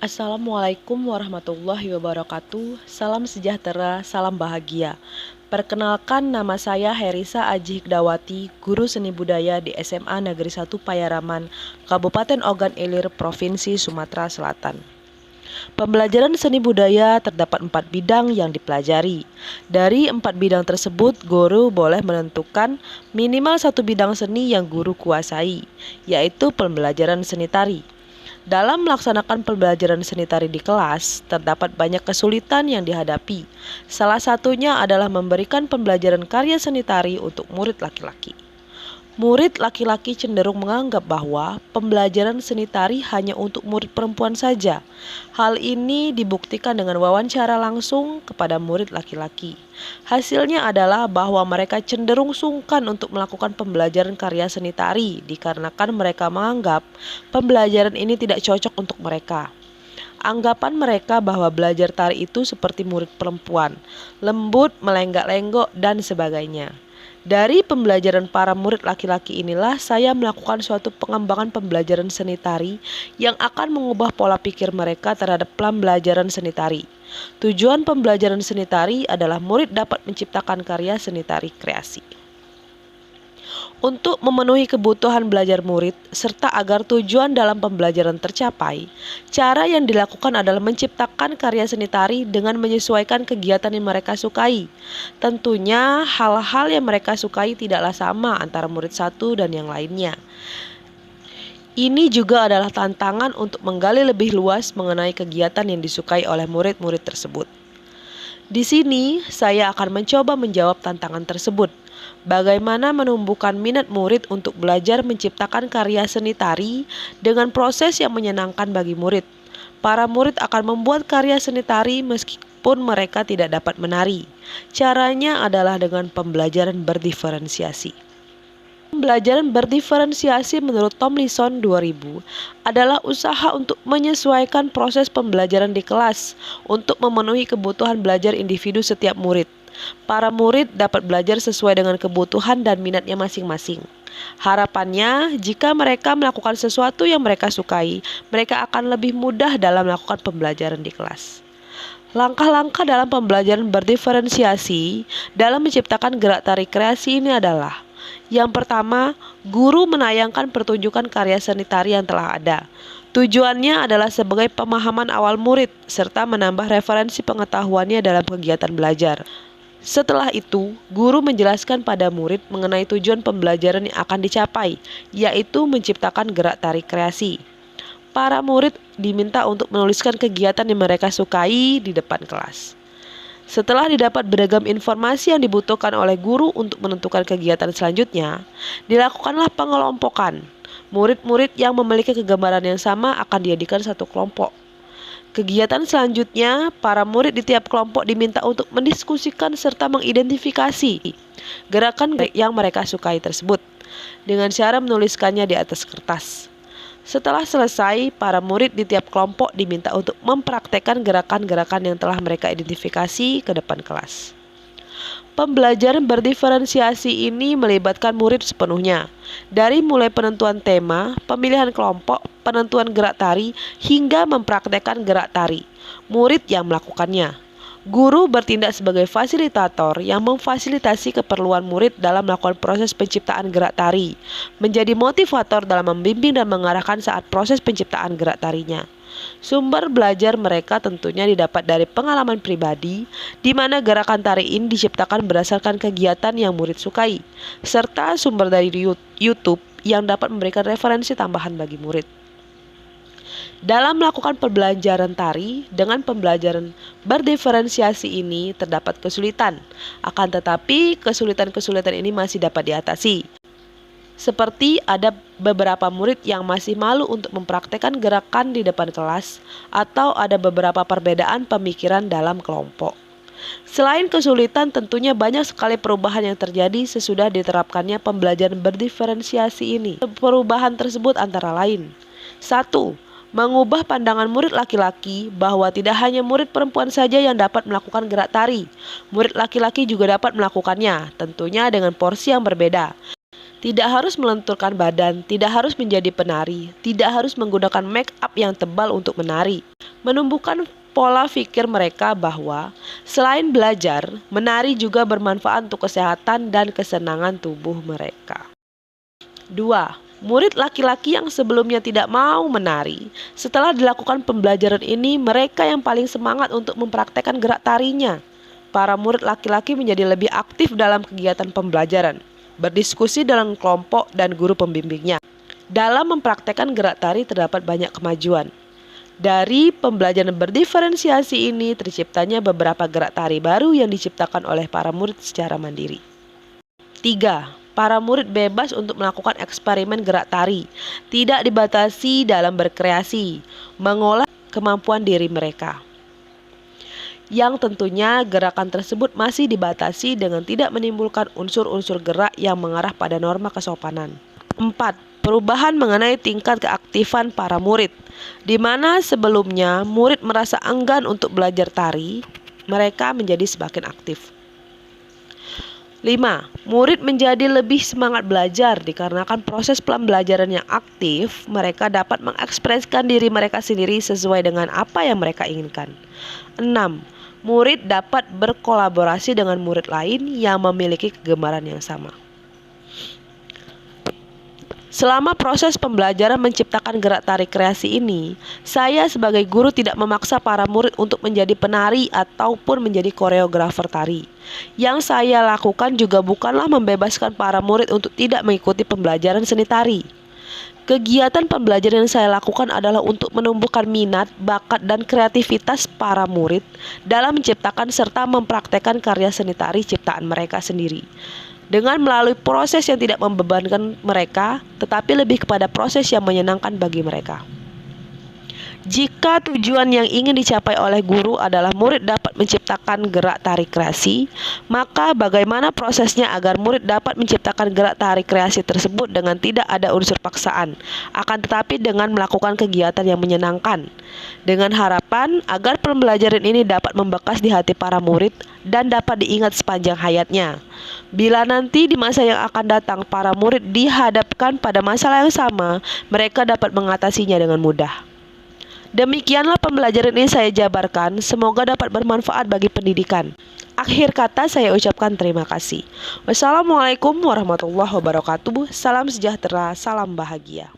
Assalamualaikum warahmatullahi wabarakatuh. Salam sejahtera, salam bahagia. Perkenalkan, nama saya Herisa Aji Hikdawati, guru seni budaya di SMA Negeri 1 Payaraman, Kabupaten Ogan Ilir, Provinsi Sumatera Selatan. Pembelajaran seni budaya terdapat 4 bidang yang dipelajari. Dari 4 bidang tersebut, guru boleh menentukan minimal 1 bidang seni yang guru kuasai, yaitu pembelajaran seni tari. Dalam melaksanakan pembelajaran seni tari di kelas, terdapat banyak kesulitan yang dihadapi. Salah satunya adalah memberikan pembelajaran karya seni tari untuk murid laki-laki. Murid laki-laki cenderung menganggap bahwa pembelajaran seni tari hanya untuk murid perempuan saja. Hal ini dibuktikan dengan wawancara langsung kepada murid laki-laki. Hasilnya adalah bahwa mereka cenderung sungkan untuk melakukan pembelajaran karya seni tari dikarenakan mereka menganggap pembelajaran ini tidak cocok untuk mereka. Anggapan mereka bahwa belajar tari itu seperti murid perempuan, lembut, melenggak-lenggok, dan sebagainya. Dari pembelajaran para murid laki-laki inilah saya melakukan suatu pengembangan pembelajaran seni tari yang akan mengubah pola pikir mereka terhadap pembelajaran seni tari. Tujuan pembelajaran seni tari adalah murid dapat menciptakan karya seni tari kreasi. Untuk memenuhi kebutuhan belajar murid, serta agar tujuan dalam pembelajaran tercapai, cara yang dilakukan adalah menciptakan karya seni tari dengan menyesuaikan kegiatan yang mereka sukai. Tentunya hal-hal yang mereka sukai tidaklah sama antara murid satu dan yang lainnya. Ini juga adalah tantangan untuk menggali lebih luas mengenai kegiatan yang disukai oleh murid-murid tersebut. Di sini, saya akan mencoba menjawab tantangan tersebut. Bagaimana menumbuhkan minat murid untuk belajar menciptakan karya seni tari dengan proses yang menyenangkan bagi murid. Para murid akan membuat karya seni tari meskipun mereka tidak dapat menari. Caranya adalah dengan pembelajaran berdiferensiasi. Pembelajaran berdiferensiasi menurut Tomlinson 2000 adalah usaha untuk menyesuaikan proses pembelajaran di kelas untuk memenuhi kebutuhan belajar individu setiap murid. Para murid dapat belajar sesuai dengan kebutuhan dan minatnya masing-masing. Harapannya, jika mereka melakukan sesuatu yang mereka sukai, mereka akan lebih mudah dalam melakukan pembelajaran di kelas. Langkah-langkah dalam pembelajaran berdiferensiasi dalam menciptakan gerak tari kreasi ini adalah: yang pertama, guru menayangkan pertunjukan karya seni tari yang telah ada. Tujuannya adalah sebagai pemahaman awal murid, serta menambah referensi pengetahuannya dalam kegiatan belajar. Setelah itu, guru menjelaskan pada murid mengenai tujuan pembelajaran yang akan dicapai, yaitu menciptakan gerak tari kreasi. Para murid diminta untuk menuliskan kegiatan yang mereka sukai di depan kelas. Setelah didapat beragam informasi yang dibutuhkan oleh guru untuk menentukan kegiatan selanjutnya, dilakukanlah pengelompokan. Murid-murid yang memiliki kegambaran yang sama akan dijadikan satu kelompok. Kegiatan selanjutnya, para murid di tiap kelompok diminta untuk mendiskusikan serta mengidentifikasi gerakan yang mereka sukai tersebut dengan cara menuliskannya di atas kertas. Setelah selesai, para murid di tiap kelompok diminta untuk mempraktekkan gerakan-gerakan yang telah mereka identifikasi ke depan kelas. Pembelajaran berdiferensiasi ini melibatkan murid sepenuhnya, dari mulai penentuan tema, pemilihan kelompok, penentuan gerak tari, hingga mempraktekkan gerak tari. Murid yang melakukannya. Guru bertindak sebagai fasilitator yang memfasilitasi keperluan murid dalam melakukan proses penciptaan gerak tari, menjadi motivator dalam membimbing dan mengarahkan saat proses penciptaan gerak tarinya. Sumber belajar mereka tentunya didapat dari pengalaman pribadi, di mana gerakan tari ini diciptakan berdasarkan kegiatan yang murid sukai, serta sumber dari YouTube yang dapat memberikan referensi tambahan bagi murid. Dalam melakukan pembelajaran tari dengan pembelajaran berdiferensiasi ini terdapat kesulitan, akan tetapi kesulitan-kesulitan ini masih dapat diatasi. Seperti ada beberapa murid yang masih malu untuk mempraktekkan gerakan di depan kelas, atau ada beberapa perbedaan pemikiran dalam kelompok. Selain kesulitan, tentunya banyak sekali perubahan yang terjadi sesudah diterapkannya pembelajaran berdiferensiasi ini. Perubahan tersebut antara lain: 1. Mengubah pandangan murid laki-laki bahwa tidak hanya murid perempuan saja yang dapat melakukan gerak tari. Murid laki-laki juga dapat melakukannya, tentunya dengan porsi yang berbeda. Tidak harus melenturkan badan, tidak harus menjadi penari, tidak harus menggunakan make up yang tebal untuk menari. menumbuhkan pola pikir mereka bahwa selain belajar, menari juga bermanfaat untuk kesehatan dan kesenangan tubuh mereka. 2. Murid laki-laki yang sebelumnya tidak mau menari, setelah dilakukan pembelajaran ini, mereka yang paling semangat untuk mempraktekkan gerak tarinya. Para murid laki-laki menjadi lebih aktif dalam kegiatan pembelajaran, berdiskusi dalam kelompok dan guru pembimbingnya. Dalam mempraktekkan gerak tari terdapat banyak kemajuan. Dari pembelajaran berdiferensiasi ini terciptanya beberapa gerak tari baru yang diciptakan oleh para murid secara mandiri. 3. Para murid bebas untuk melakukan eksperimen gerak tari, tidak dibatasi dalam berkreasi, mengolah kemampuan diri mereka. Yang tentunya gerakan tersebut masih dibatasi dengan tidak menimbulkan unsur-unsur gerak yang mengarah pada norma kesopanan. 4. Perubahan mengenai tingkat keaktifan para murid, di mana sebelumnya murid merasa enggan untuk belajar tari, mereka menjadi semakin aktif. 5. Murid menjadi lebih semangat belajar dikarenakan proses pembelajaran yang aktif, mereka dapat mengekspresikan diri mereka sendiri sesuai dengan apa yang mereka inginkan. 6. Murid dapat berkolaborasi dengan murid lain yang memiliki kegemaran yang sama. Selama proses pembelajaran menciptakan gerak tari kreasi ini, saya sebagai guru tidak memaksa para murid untuk menjadi penari ataupun menjadi koreografer tari. Yang saya lakukan juga bukanlah membebaskan para murid untuk tidak mengikuti pembelajaran seni tari. Kegiatan pembelajaran yang saya lakukan adalah untuk menumbuhkan minat, bakat, dan kreativitas para murid dalam menciptakan serta mempraktekkan karya seni tari ciptaan mereka sendiri. Dengan melalui proses yang tidak membebankan mereka, tetapi lebih kepada proses yang menyenangkan bagi mereka. Jika tujuan yang ingin dicapai oleh guru adalah murid dapat menciptakan gerak tari kreasi, maka bagaimana prosesnya agar murid dapat menciptakan gerak tari kreasi tersebut dengan tidak ada unsur paksaan, akan tetapi dengan melakukan kegiatan yang menyenangkan, dengan harapan agar pembelajaran ini dapat membekas di hati para murid dan dapat diingat sepanjang hayatnya. Bila nanti di masa yang akan datang para murid dihadapkan pada masalah yang sama, mereka dapat mengatasinya dengan mudah. Demikianlah pembelajaran ini saya jabarkan, semoga dapat bermanfaat bagi pendidikan. Akhir kata saya ucapkan terima kasih. Wassalamualaikum warahmatullahi wabarakatuh. Salam sejahtera, salam bahagia.